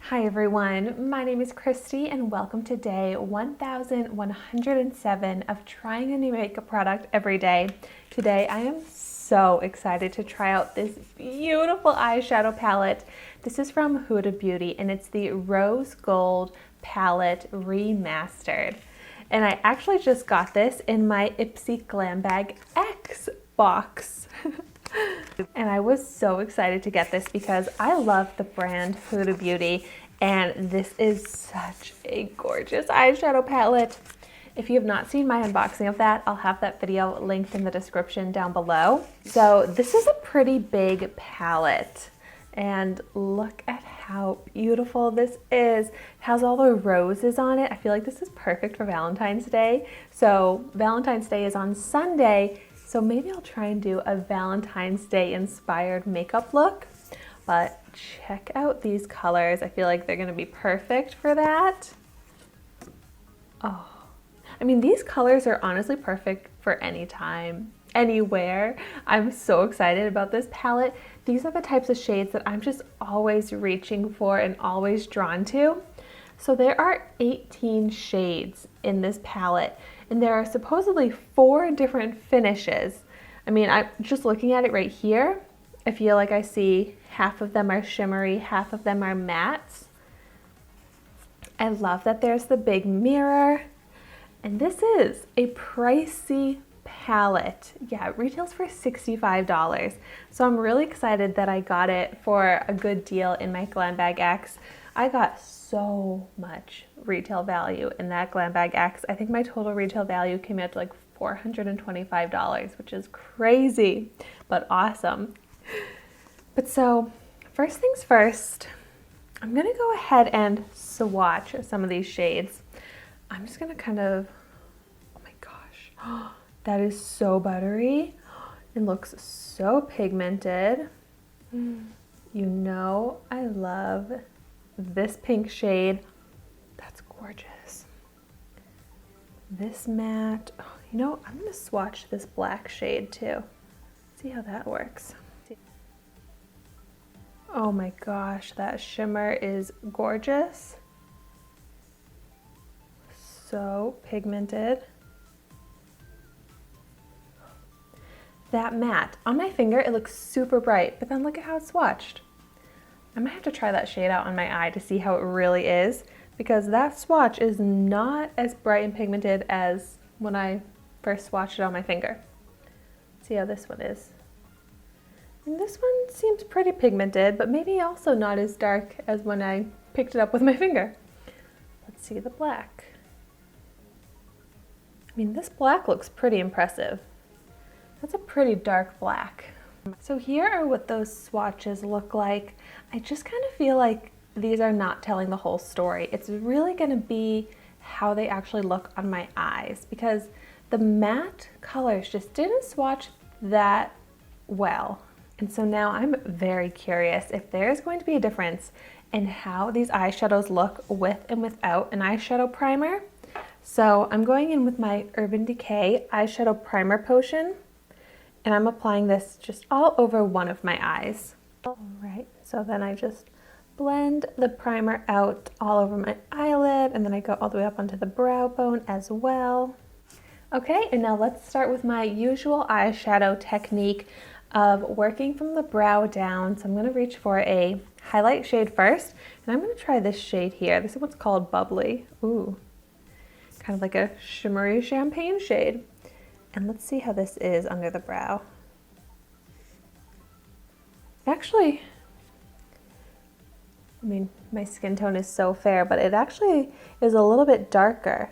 Hi everyone, my name is Christy and welcome to day 1107 of trying a new makeup product every day. Today I am so excited to try out this beautiful eyeshadow palette. This is from Huda Beauty and it's the Rose Gold Palette Remastered. And I actually just got this in my Ipsy Glam Bag X box. And I was so excited to get this because I love the brand Huda Beauty and this is such a gorgeous eyeshadow palette. If you have not seen my unboxing of that, I'll have that video linked in the description down below. So this is a pretty big palette and look at how beautiful this is. It has all the roses on it. I feel like this is perfect for Valentine's Day. So Valentine's Day is on Sunday. So maybe I'll try and do a Valentine's Day inspired makeup look, but check out these colors. I feel like they're gonna be perfect for that. Oh, I mean, these colors are honestly perfect for any time, anywhere. I'm so excited about this palette. These are the types of shades that I'm just always reaching for and always drawn to. So there are 18 shades in this palette and there are supposedly 4 different finishes. I mean, I'm just looking at it right here. I feel like I see half of them are shimmery, half of them are mattes. I love that there's the big mirror. And this is a pricey palette. Yeah, it retails for $65. So I'm really excited that I got it for a good deal in my Glam Bag X. I got so much retail value in that Glam Bag X. I think my total retail value came out to like $425, which is crazy, but awesome. But so, first things first, I'm gonna go ahead and swatch some of these shades. I'm just gonna kind of, oh my gosh, that is so buttery. It looks so pigmented. You know I love this pink shade. That's gorgeous. This matte, oh, you know, I'm gonna swatch this black shade too. See how that works. Oh my gosh, that shimmer is gorgeous. So pigmented. That matte, on my finger, it looks super bright, but then look at how it's swatched. I might have to try that shade out on my eye to see how it really is, because that swatch is not as bright and pigmented as when I first swatched it on my finger. See how this one is. And this one seems pretty pigmented, but maybe also not as dark as when I picked it up with my finger. Let's see the black. I mean, this black looks pretty impressive. That's a pretty dark black. So here are what those swatches look like. I just kind of feel like these are not telling the whole story. It's really gonna be how they actually look on my eyes because the matte colors just didn't swatch that well. And so now I'm very curious if there's going to be a difference in how these eyeshadows look with and without an eyeshadow primer. So I'm going in with my Urban Decay eyeshadow primer potion and I'm applying this just all over one of my eyes. All right, so then I just blend the primer out all over my eyelid and then I go all the way up onto the brow bone as well. Okay, and now let's start with my usual eyeshadow technique of working from the brow down. So I'm going to reach for a highlight shade first, and I'm going to try this shade here. This is what's called Bubbly. Ooh, kind of like a shimmery champagne shade. And let's see how this is under the brow. Actually, I mean, my skin tone is so fair, but it actually is a little bit darker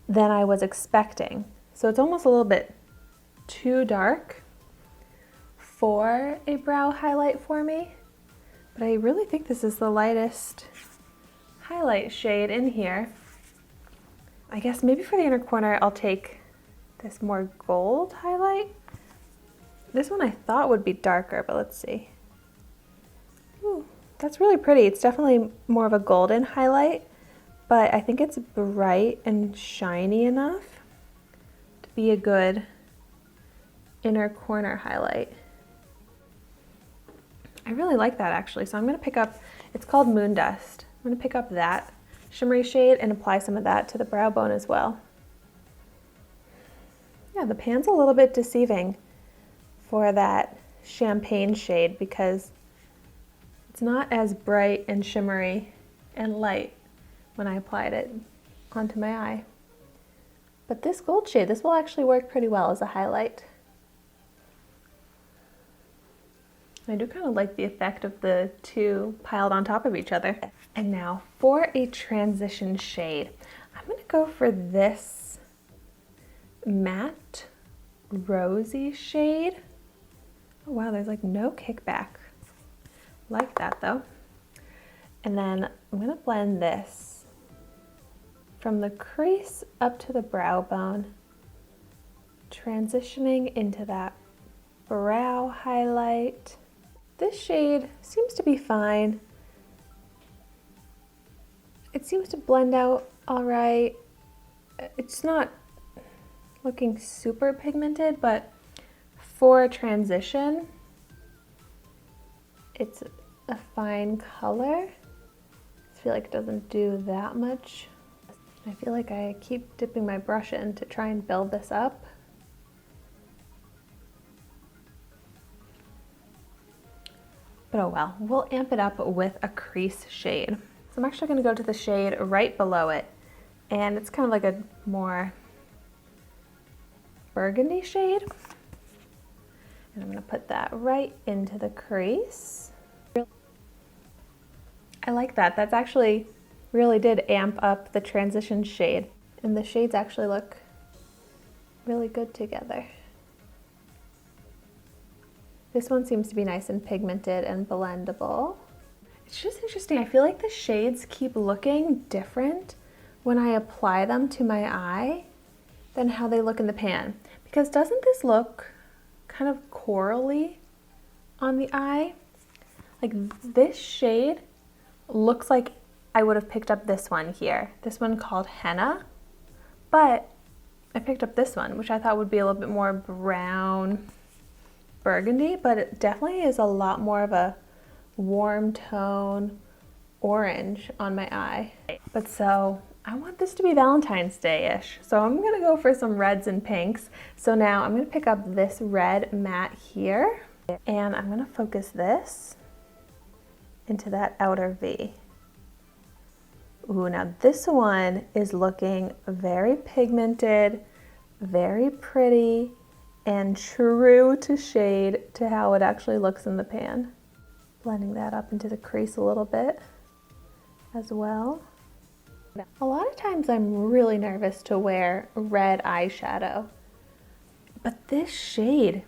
than I was expecting. So it's almost a little bit too dark for a brow highlight for me, but I really think this is the lightest highlight shade in here. I guess maybe for the inner corner I'll take this more gold highlight. This one I thought would be darker, but let's see. Ooh, that's really pretty. It's definitely more of a golden highlight, but I think it's bright and shiny enough to be a good inner corner highlight. I really like that actually, so I'm going to pick up It's called Moondust. I'm going to pick up that shimmery shade and apply some of that to the brow bone as well. Yeah, the pan's a little bit deceiving for that champagne shade because it's not as bright and shimmery and light when I applied it onto my eye. But this gold shade, this will actually work pretty well as a highlight. I do kind of like the effect of the two piled on top of each other. And now for a transition shade, I'm going to go for this matte rosy shade. Oh wow, there's like no kickback. Like that though. And then I'm going to blend this from the crease up to the brow bone, transitioning into that brow highlight. This shade seems to be fine. It seems to blend out all right. It's not looking super pigmented, but for a transition, it's a fine color. I feel like it doesn't do that much. I feel like I keep dipping my brush in to try and build this up. But oh well, we'll amp it up with a crease shade. So I'm actually gonna go to the shade right below it, and it's kind of like a more burgundy shade. And I'm gonna put that right into the crease. I like that. That's actually really did amp up the transition shade, and the shades actually look really good together. This one seems to be nice and pigmented and blendable. It's just interesting. I feel like the shades keep looking different when I apply them to my eye than how they look in the pan. Because doesn't this look kind of corally on the eye? Like this shade looks like I would have picked up this one here. This one called Henna, but I picked up this one, which I thought would be a little bit more brown burgundy, but it definitely is a lot more of a warm tone orange on my eye. But so I want this to be Valentine's Day-ish, so I'm gonna go for some reds and pinks. So now I'm gonna pick up this red matte here, and I'm gonna focus this into that outer V. Ooh, now this one is looking very pigmented, very pretty, and true to shade to how it actually looks in the pan. Blending that up into the crease a little bit as well. A lot of times I'm really nervous to wear red eyeshadow, but this shade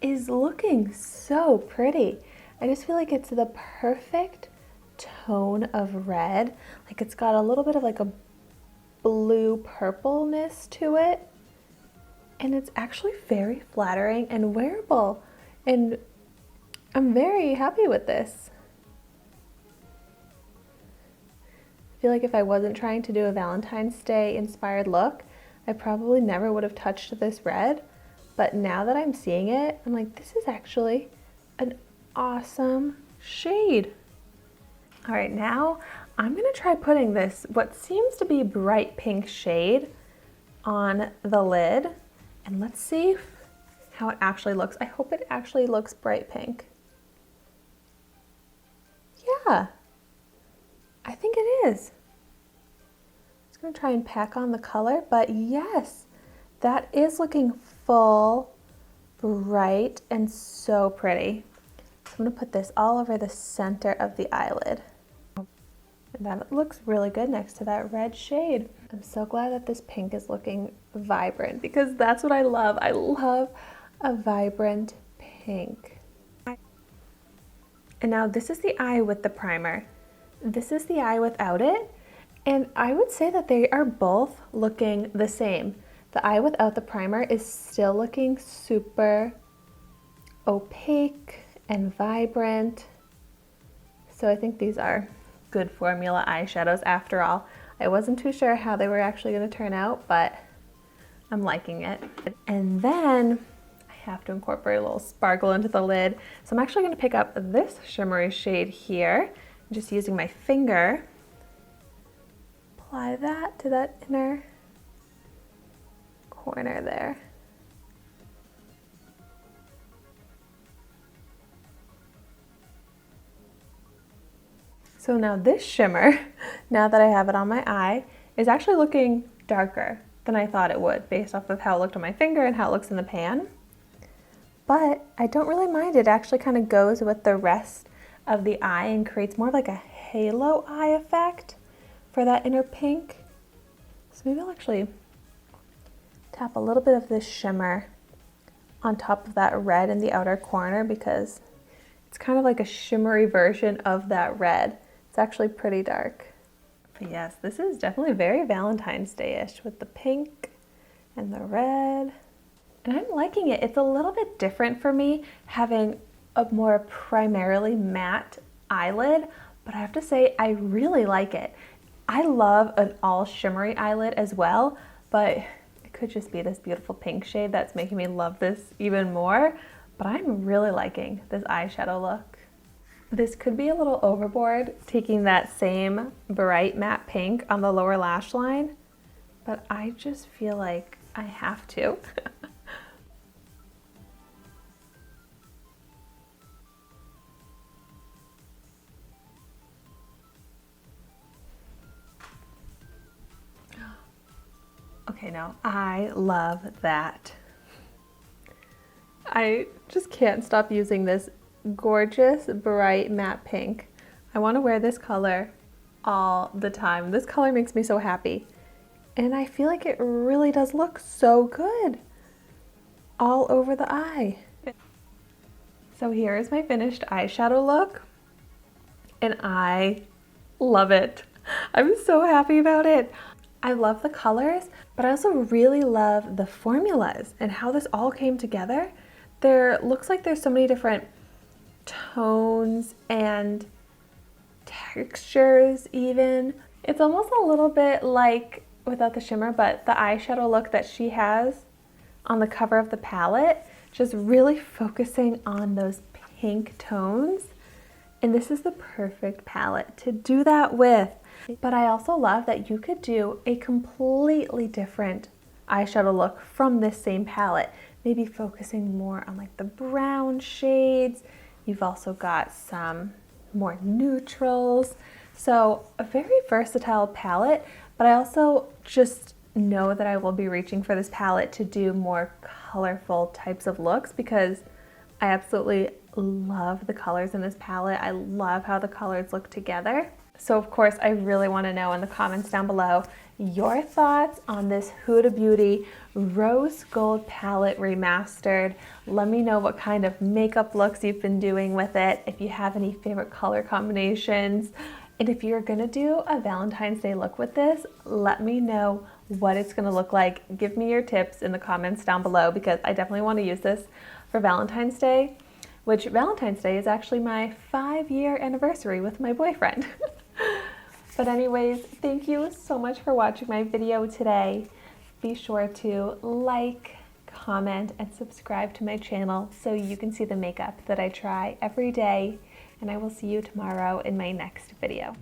is looking so pretty. I just feel like it's the perfect tone of red. Like it's got a little bit of like a blue purpleness to it, and it's actually very flattering and wearable, and I'm very happy with this. I feel like if I wasn't trying to do a Valentine's Day inspired look, I probably never would have touched this red, but now that I'm seeing it, I'm like, this is actually an awesome shade. All right, now I'm gonna try putting this, what seems to be bright pink shade, on the lid, and let's see how it actually looks. I hope it actually looks bright pink. Yeah, I think it is. I'm just gonna try and pack on the color, but yes, that is looking full, bright, and so pretty. So I'm gonna put this all over the center of the eyelid. And that looks really good next to that red shade. I'm so glad that this pink is looking vibrant because that's what I love. I love a vibrant pink. And now this is the eye with the primer. This is the eye without it. And I would say that they are both looking the same. The eye without the primer is still looking super opaque and vibrant. So I think these are good formula eyeshadows after all. I wasn't too sure how they were actually going to turn out, but I'm liking it. And then I have to incorporate a little sparkle into the lid. So I'm actually going to pick up this shimmery shade here I'm just using my finger, apply that to that inner corner there. So now this shimmer, now that I have it on my eye, is actually looking darker than I thought it would based off of how it looked on my finger and how it looks in the pan. But I don't really mind. It actually kind of goes with the rest of the eye and creates more of like a halo eye effect for that inner pink. So maybe I'll actually tap a little bit of this shimmer on top of that red in the outer corner because it's kind of like a shimmery version of that red. It's actually pretty dark. But yes, this is definitely very Valentine's Day-ish with the pink and the red. And I'm liking it. It's a little bit different for me having a more primarily matte eyelid, but I have to say I really like it. I love an all shimmery eyelid as well, but it could just be this beautiful pink shade that's making me love this even more. But I'm really liking this eyeshadow look. This could be a little overboard, taking that same bright matte pink on the lower lash line, but I just feel like I have to. Okay, now I love that. I just can't stop using this gorgeous bright matte pink. I want to wear this color all the time. This color makes me so happy. And I feel like it really does look so good all over the eye. So here is my finished eyeshadow look. And I love it. I'm so happy about it. I love the colors, but I also really love the formulas and how this all came together. There looks like there's so many different tones and textures even. It's almost a little bit like, without the shimmer, but the eyeshadow look that she has on the cover of the palette, just really focusing on those pink tones. And this is the perfect palette to do that with. But I also love that you could do a completely different eyeshadow look from this same palette, maybe focusing more on like the brown shades. You've also got some more neutrals. So a very versatile palette, but I also just know that I will be reaching for this palette to do more colorful types of looks because I absolutely love the colors in this palette. I love how the colors look together. So of course, I really want to know in the comments down below your thoughts on this Huda Beauty Rose Gold Palette Remastered. Let me know what kind of makeup looks you've been doing with it, if you have any favorite color combinations, and if you're gonna do a Valentine's Day look with this, let me know what it's gonna look like. Give me your tips in the comments down below because I definitely want to use this for Valentine's Day, which Valentine's Day is actually my 5-year anniversary with my boyfriend. But anyways, thank you so much for watching my video today. Be sure to like, comment, and subscribe to my channel so you can see the makeup that I try every day. And I will see you tomorrow in my next video.